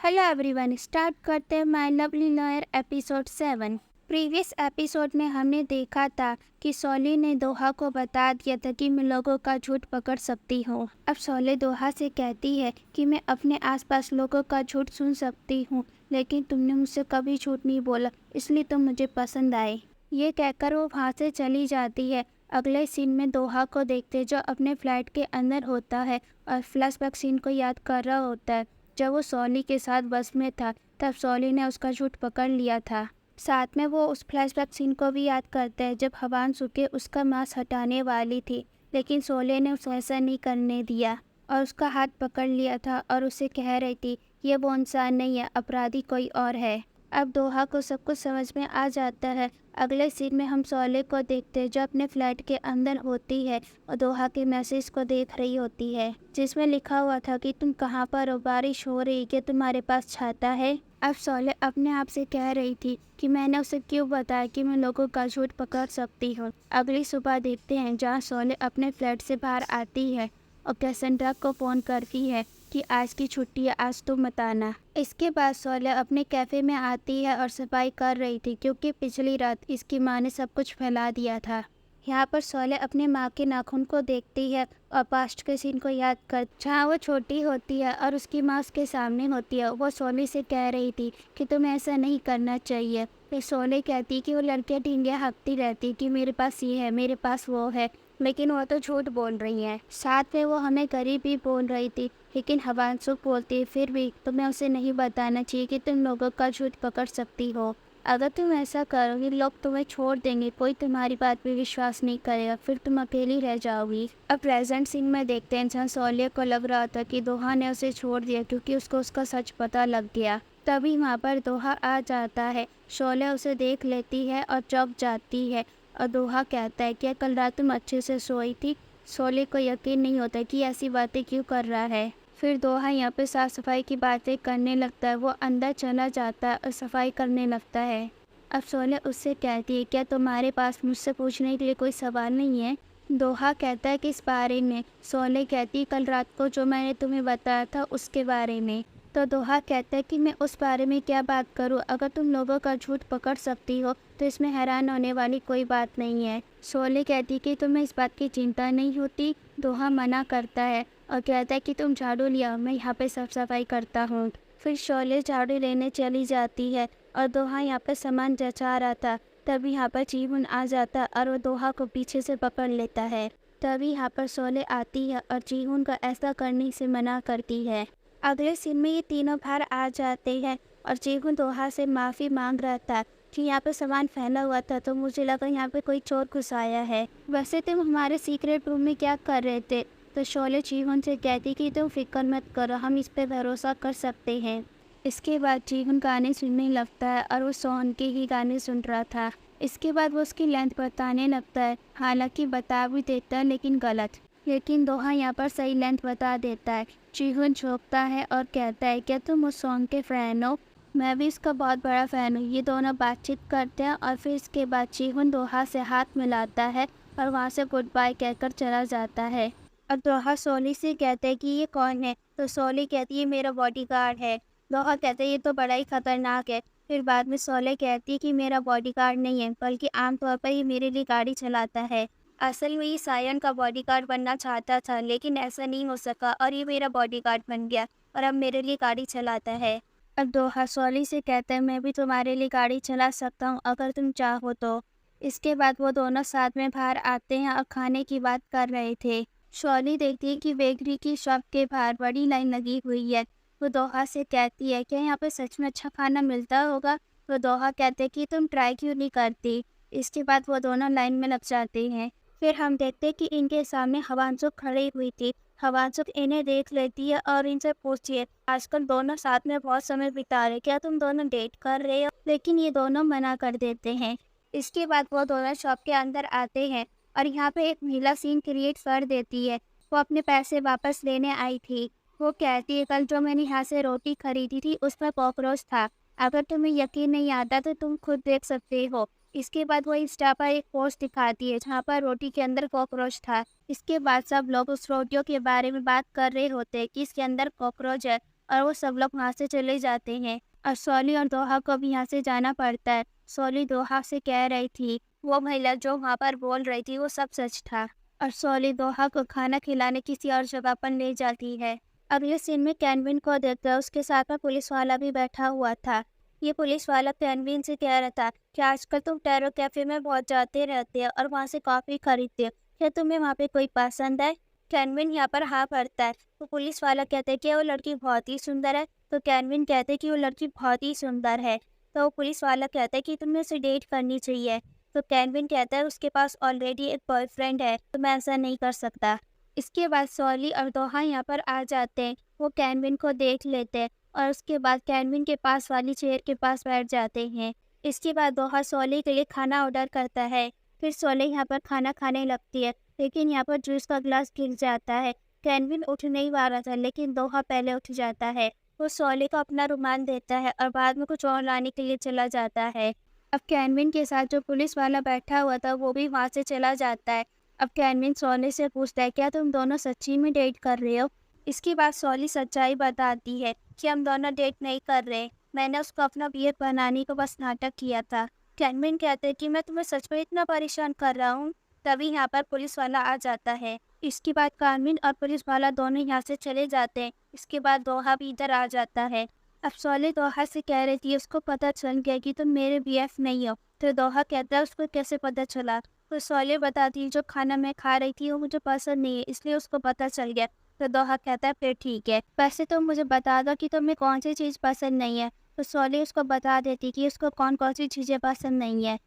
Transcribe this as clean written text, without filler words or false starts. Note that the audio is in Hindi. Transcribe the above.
हेलो एवरीवन, स्टार्ट करते हैं my lovely lawyer episode 7। Previous episode में हमने देखा था कि सोली ने दोहा को बता दिया था कि मैं लोगों का झूठ पकड़ सकती हूँ। अब सोली दोहा से कहती है कि मैं अपने आसपास लोगों का झूठ सुन सकती हूँ, लेकिन तुमने मुझसे कभी झूठ नहीं बोला, इसलिए तुम मुझे पसंद आए। ये कहकर वो वहाँ से चली जाती है। अगले सीन में दोहा को देखते जो अपने फ्लैट के अंदर होता है और फ्लैशबैक सीन को याद कर रहा होता है। जब वो सोली के साथ बस में था तब सोली ने उसका झूठ पकड़ लिया था। साथ में वो उस फ्लैशबैक सीन को भी याद करते हैं जब हवांशु के उसका मांस हटाने वाली थी, लेकिन सोली ने उसे ऐसा नहीं करने दिया और उसका हाथ पकड़ लिया था और उसे कह रही थी ये वो इंसान नहीं है, अपराधी कोई और है। अब दोहा को सब कुछ समझ में आ जाता है। अगले सीन में हम सोली को देखते हैं जो अपने फ्लैट के अंदर होती है और दोहा के मैसेज को देख रही होती है जिसमें लिखा हुआ था कि तुम कहाँ पर हो, बारिश हो रही है, तुम्हारे पास छाता है। अब सोली अपने आप से कह रही थी कि मैंने उसे क्यों बताया कि मैं लोगों का झूठ पकड़ सकती हूँ। अगली सुबह देखते हैं जहाँ सोली अपने फ्लैट से बाहर आती है और कैसेंड्रा को फ़ोन करती है कि आज की छुट्टी है, आज तुम मत आना। इसके बाद सोली अपने कैफ़े में आती है और सफाई कर रही थी क्योंकि पिछली रात इसकी माँ ने सब कुछ फैला दिया था। यहाँ पर सोली अपने माँ के नाखून को देखती है और पास्ट के सीन को याद कर जहाँ वो छोटी होती है और उसकी माँ उसके सामने होती है। वो सोली से कह रही थी कि तुम्हें ऐसा नहीं करना चाहिए। फिर सोली कहती कि वो लड़कियाँ ढींगे हाँकती रहती कि मेरे पास ये है, मेरे पास वो है, लेकिन वो तो झूठ बोल रही है। साथ में वो हमें गरीब भी बोल रही थी, लेकिन हवांशु बोलती फिर भी तुम्हें उसे नहीं बताना चाहिए कि तुम लोगों का झूठ पकड़ सकती हो। अगर तुम ऐसा करोगी लोग तुम्हें छोड़ देंगे, कोई तुम्हारी बात पे विश्वास नहीं करेगा, फिर तुम अकेली रह जाओगी। अब प्रेजेंट सीन में देखते हैं जहाँ सोली को लग रहा था कि दोहा ने उसे छोड़ दिया क्योंकि उसको उसका सच पता लग गया। तभी वहाँ पर दोहा आ जाता है। सोली उसे देख लेती है और चौंक जाती है और दोहा कहता है क्या कल रात तुम अच्छे से सोई थी। सोली को यकीन नहीं होता कि ऐसी बातें क्यों कर रहा है। फिर दोहा यहाँ पे साफ सफाई की बातें करने लगता है। वो अंदर चला जाता है और सफाई करने लगता है। अब सोली उससे कहती है क्या तुम्हारे पास मुझसे पूछने के लिए कोई सवाल नहीं है। दोहा कहता है किस बारे में। सोली कहती है कल रात को जो मैंने तुम्हें बताया था उसके बारे में। तो दोहा कहता है कि मैं उस बारे में क्या बात करूं, अगर तुम लोगों का झूठ पकड़ सकती हो तो इसमें हैरान होने वाली कोई बात नहीं है। सोली कहती कि तुम्हें इस बात की चिंता नहीं होती। दोहा मना करता है और कहता है कि तुम झाड़ू लिया, मैं यहाँ पे साफ सफाई करता हूँ। फिर सोली झाड़ू लेने चली जाती है और दोहा यहाँ पर सामान जचा रहा था। तभी यहाँ पर जीवन आ जाता और वो दोहा को पीछे से पकड़ लेता है। तभी यहाँ पर सोली आती है और जीवन का ऐसा करने से मना करती है। अगले सीन में ये तीनों बाहर आ जाते हैं और जीवन दोहा से माफ़ी मांग रहा था कि यहाँ पे सामान फैला हुआ था तो मुझे लगा यहाँ पे कोई चोर घुस आया है। वैसे तुम हमारे सीक्रेट रूम में क्या कर रहे थे। तो सोली जीवन से कहती कि तुम फिक्र मत करो, हम इस पे भरोसा कर सकते हैं। इसके बाद जीवन गाने सुनने लगता है और वो सोहन के ही गाने सुन रहा था। इसके बाद वो उसकी लेंथ बताने लगता है, हालांकि बता भी देता है लेकिन गलत। लेकिन दोहा यहाँ पर सही लेंथ बता देता है। जीवन झोंकता है और कहता है क्या तुम उस सॉन्ग के फ़ैन हो। मैं भी इसका बहुत बड़ा फ़ैन हूँ। ये दोनों बातचीत करते हैं और फिर इसके बाद जीवन दोहा से हाथ मिलाता है और वहाँ से गुड बाय कहकर चला जाता है। अब दोहा सोली से कहते हैं कि ये कौन है। तो सोली कहती है मेरा बॉडीगार्ड है। दोहा कहते हैं ये तो बड़ा ही खतरनाक है। फिर बाद में सोली कहती है कि मेरा बॉडीगार्ड नहीं है, बल्कि आमतौर पर ये मेरे लिए गाड़ी चलाता है। असल में ये सायन का बॉडीगार्ड बनना चाहता था, लेकिन ऐसा नहीं हो सका और ये मेरा बॉडीगार्ड बन गया और अब मेरे लिए गाड़ी चलाता है। अब दोहा सोली से कहता है मैं भी तुम्हारे लिए गाड़ी चला सकता हूँ अगर तुम चाहो तो। इसके बाद वो दोनों साथ में बाहर आते हैं और खाने की बात कर रहे थे। सोली देखती है कि बेकरी की शॉप के बाहर बड़ी लाइन लगी हुई है। वो दोहा से कहती है क्या यहाँ पे सच में अच्छा खाना मिलता होगा। वो दोहा कहते कि तुम ट्राई क्यों नहीं करती। इसके बाद वो दोनों लाइन में लग जाते हैं। फिर हम देखते कि इनके सामने हवांशु खड़ी हुई थी। हवांशु इन्हें देख लेती है और इनसे पूछती है आजकल दोनों साथ में बहुत समय बिता रहे, क्या तुम दोनों डेट कर रहे हो। लेकिन ये दोनों मना कर देते हैं। इसके बाद वो दोनों शॉप के अंदर आते हैं और यहाँ पे एक महिला सीन क्रिएट कर देती है। वो अपने पैसे वापस लेने आई थी। वो कहती है कल जो मैंने यहाँ से रोटी खरीदी थी उसमें कॉकरोच था। अगर तुम्हें यकीन नहीं आता तो तुम खुद देख सकते हो। इसके बाद वो इंस्टा पर एक पोस्ट दिखाती है जहाँ पर रोटी के अंदर कॉकरोच था। इसके बाद सब लोग उस रोटियों के बारे में बात कर रहे होते हैं कि इसके अंदर कॉकरोच है और वो सब लोग वहाँ से चले जाते हैं और सॉली और दोहा को भी यहाँ से जाना पड़ता है। सॉली दोहा से कह रही थी वो महिला जो वहाँ पर बोल रही थी वो सब सच था और सॉली दोहा को खाना खिलाने किसी और जगह पर ले जाती है। अगले सीन में कैनविन को देखकर उसके साथ में पुलिस वाला भी बैठा हुआ था। ये पुलिस वाला कैनविन से कह रहा था कि आजकल तुम टैरो कैफे में बहुत जाते रहते हो और वहाँ से कॉफ़ी खरीदते हो, क्या तुम्हें वहाँ पे कोई पसंद है? कैनविन यहाँ पर हाँ भरता है। तो पुलिस वाला कहता है कि वो लड़की बहुत ही सुंदर है। तो कैनविन कहते हैं कि वो लड़की बहुत ही सुंदर है। तो पुलिस वाला कहता है कि तुम्हें उसे डेट करनी चाहिए। तो कैनविन कहता है उसके पास ऑलरेडी एक बॉयफ्रेंड है, तो मैं ऐसा नहीं कर सकता। इसके बाद सॉली और दोहा यहाँ पर आ जाते हैं। वो कैनविन को देख लेते हैं और उसके बाद कैनविन के पास वाली चेयर के पास बैठ जाते हैं। इसके बाद दोहा सॉली के लिए खाना ऑर्डर करता है। फिर सॉली यहाँ पर खाना खाने लगती है, लेकिन यहाँ पर जूस का ग्लास गिर जाता है। कैनविन उठ नहीं पा रहा था, लेकिन दोहा पहले उठ जाता है। वो सॉली को अपना रुमाल देता है और बाद में कुछ और लाने के लिए चला जाता है। अब कैनविन के साथ जो पुलिस वाला बैठा हुआ था वो भी वहाँ से चला जाता है। अब कैनविन सॉली से पूछता है क्या तुम दोनों सच्ची में डेट कर रहे हो? इसके बाद सॉली सच्चाई बताती है कि हम दोनों डेट नहीं कर रहे, मैंने उसको अपना बीएफ बनाने को बस नाटक किया था। कैनविन कहते हैं कि मैं तुम्हें सच में इतना परेशान कर रहा हूँ। तभी यहाँ पर पुलिस वाला आ जाता है। इसके बाद कैनविन और पुलिस वाला दोनों यहाँ से चले जाते हैं। इसके बाद दोहा भी इधर आ जाता है। अब सॉली दोहा से कह रही थी उसको पता चल गया कि तुम मेरे बीएफ नहीं हो। तो दोहा कहता है उसको कैसे पता चला? तो सॉली बताती है जो खाना मैं खा रही थी वो मुझे पसंद नहीं है, इसलिए उसको पता चल गया। तो दोहा कहता है फिर ठीक है, वैसे तुम मुझे बता दो कि तुम्हें कौन सी चीज़ पसंद नहीं है। तो सॉली उसको बता देती कि उसको कौन कौन सी चीज़ें पसंद नहीं है।